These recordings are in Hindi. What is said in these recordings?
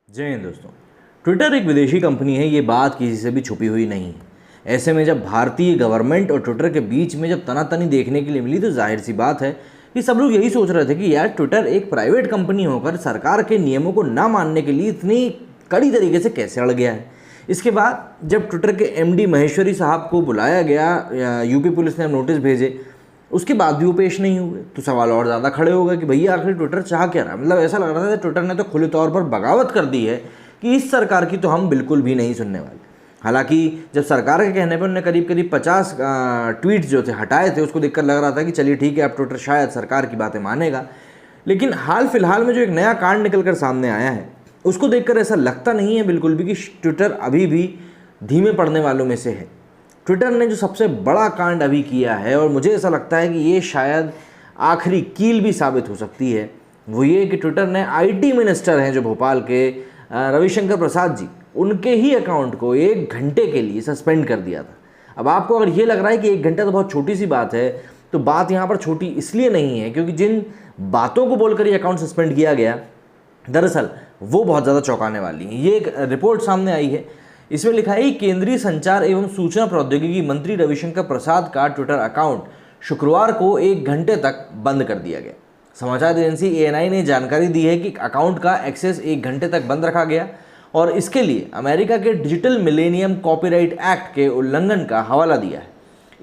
जय हिंद दोस्तों। ट्विटर एक विदेशी कंपनी है, ये बात किसी से भी छुपी हुई नहीं है। ऐसे में जब भारतीय गवर्नमेंट और ट्विटर के बीच में जब तनातनी देखने के लिए मिली तो जाहिर सी बात है कि सब लोग यही सोच रहे थे कि यार ट्विटर एक प्राइवेट कंपनी होकर सरकार के नियमों को ना मानने के लिए इतनी कड़ी तरीके से कैसे अड़ गया है। इसके बाद जब ट्विटर के एमडी महेश्वरी साहब को बुलाया गया, यूपी पुलिस ने नोटिस भेजे, उसके बाद भी वो पेश नहीं हुए, तो सवाल और ज़्यादा खड़े हो गए कि भैया आखिर ट्विटर चाह क्या रहा है। मतलब ऐसा लग रहा था ट्विटर ने तो खुले तौर पर बगावत कर दी है कि इस सरकार की तो हम बिल्कुल भी नहीं सुनने वाले। हालांकि जब सरकार के कहने पर उन्होंने करीब 50 ट्वीट जो थे हटाए थे, उसको देखकर लग रहा था कि चलिए ठीक है, अब ट्विटर शायद सरकार की बातें मानेगा। लेकिन हाल फिलहाल में जो एक नया कांड निकल कर सामने आया है, उसको देखकर ऐसा लगता नहीं है बिल्कुल भी कि ट्विटर अभी भी धीमे पड़ने वालों में से है। ट्विटर ने जो सबसे बड़ा कांड अभी किया है, और मुझे ऐसा लगता है कि ये शायद आखिरी कील भी साबित हो सकती है, वो ये कि ट्विटर ने आईटी मिनिस्टर हैं जो भोपाल के रविशंकर प्रसाद जी, उनके ही अकाउंट को 1 घंटे के लिए सस्पेंड कर दिया था। अब आपको अगर ये लग रहा है कि 1 घंटा तो बहुत छोटी सी बात है, तो बात यहाँ पर छोटी इसलिए नहीं है क्योंकि जिन बातों को बोलकर ये अकाउंट सस्पेंड किया गया, दरअसल वो बहुत ज़्यादा चौंकाने वाली हैं। ये एक रिपोर्ट सामने आई है, इसमें लिखा है कि केंद्रीय संचार एवं सूचना प्रौद्योगिकी मंत्री रविशंकर प्रसाद का ट्विटर अकाउंट शुक्रवार को 1 घंटे तक बंद कर दिया गया। समाचार एजेंसी एएनआई ने जानकारी दी है कि अकाउंट का एक्सेस 1 घंटे तक बंद रखा गया और इसके लिए अमेरिका के डिजिटल मिलेनियम कॉपीराइट एक्ट के उल्लंघन का हवाला दिया है।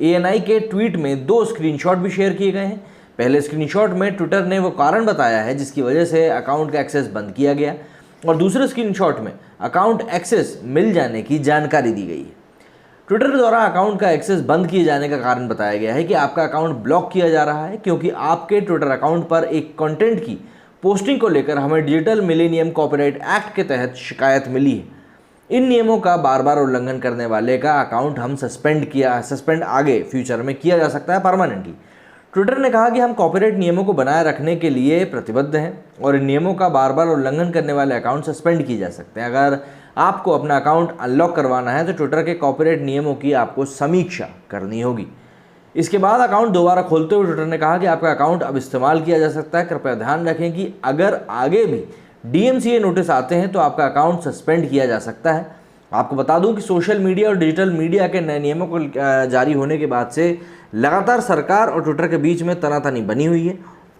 एएनआई के ट्वीट में 2 स्क्रीनशॉट भी शेयर किए गए हैं। पहले स्क्रीनशॉट में ट्विटर ने वो कारण बताया है जिसकी वजह से अकाउंट का एक्सेस बंद किया गया, और दूसरे स्क्रीनशॉट में अकाउंट एक्सेस मिल जाने की जानकारी दी गई है। ट्विटर द्वारा अकाउंट का एक्सेस बंद किए जाने का कारण बताया गया है कि आपका अकाउंट ब्लॉक किया जा रहा है क्योंकि आपके ट्विटर अकाउंट पर एक कंटेंट की पोस्टिंग को लेकर हमें डिजिटल मिलेनियम कॉपीराइट एक्ट के तहत शिकायत मिली है। इन नियमों का बार बार उल्लंघन करने वाले का अकाउंट हम सस्पेंड आगे फ्यूचर में किया जा सकता है परमानेंटली। ट्विटर ने कहा कि हम कॉपीराइट नियमों को बनाए रखने के लिए प्रतिबद्ध हैं और इन नियमों का बार बार उल्लंघन करने वाले अकाउंट सस्पेंड किए जा सकते हैं। अगर आपको अपना अकाउंट अनलॉक करवाना है तो ट्विटर के कॉपीराइट नियमों की आपको समीक्षा करनी होगी। इसके बाद अकाउंट दोबारा खोलते हुए ट्विटर ने कहा कि आपका अकाउंट अब इस्तेमाल किया जा सकता है। कृपया ध्यान रखें कि अगर आगे भी डीएमसीए नोटिस आते हैं तो आपका अकाउंट सस्पेंड किया जा सकता है। आपको बता दूं कि सोशल मीडिया और डिजिटल मीडिया के नए नियमों को जारी होने के बाद से लगातार सरकार और ट्विटर के बीच में तनातनी बनी हुई है।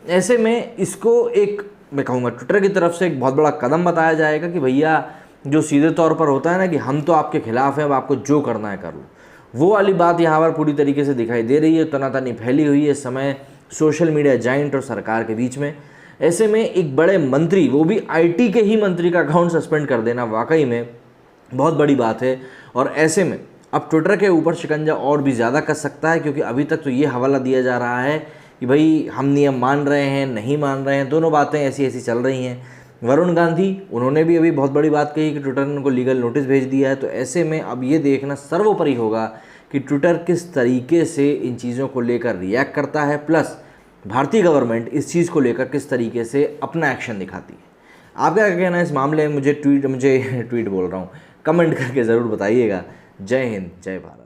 ऐसे में इसको मैं कहूँगा ट्विटर की तरफ से एक बहुत बड़ा कदम बताया जाएगा कि भैया जो सीधे तौर पर होता है ना कि हम तो आपके खिलाफ हैं, अब आपको जो करना है कर लो, वो वाली बात यहाँ पर पूरी तरीके से दिखाई दे रही है। तनातनी फैली हुई है इस समय सोशल मीडिया जाइंट और सरकार के बीच में। ऐसे में एक बड़े मंत्री, वो भी आईटी के ही मंत्री का अकाउंट सस्पेंड कर देना वाकई में बहुत बड़ी बात है। और ऐसे में अब ट्विटर के ऊपर शिकंजा और भी ज़्यादा कस सकता है क्योंकि अभी तक तो ये हवाला दिया जा रहा है कि भाई हम नियम मान रहे हैं, नहीं मान रहे हैं, दोनों बातें ऐसी चल रही हैं। वरुण गांधी, उन्होंने भी अभी बहुत बड़ी बात कही कि ट्विटर ने उनको लीगल नोटिस भेज दिया है। तो ऐसे में अब ये देखना सर्वोपरि होगा कि ट्विटर किस तरीके से इन चीज़ों को लेकर रिएक्ट करता है, प्लस भारतीय गवर्नमेंट इस चीज़ को लेकर किस तरीके से अपना एक्शन दिखाती है। आपका क्या कहना है इस मामले में? मुझे ट्वीट बोल रहा हूँ, कमेंट करके ज़रूर बताइएगा। जय हिंद, जय भारत।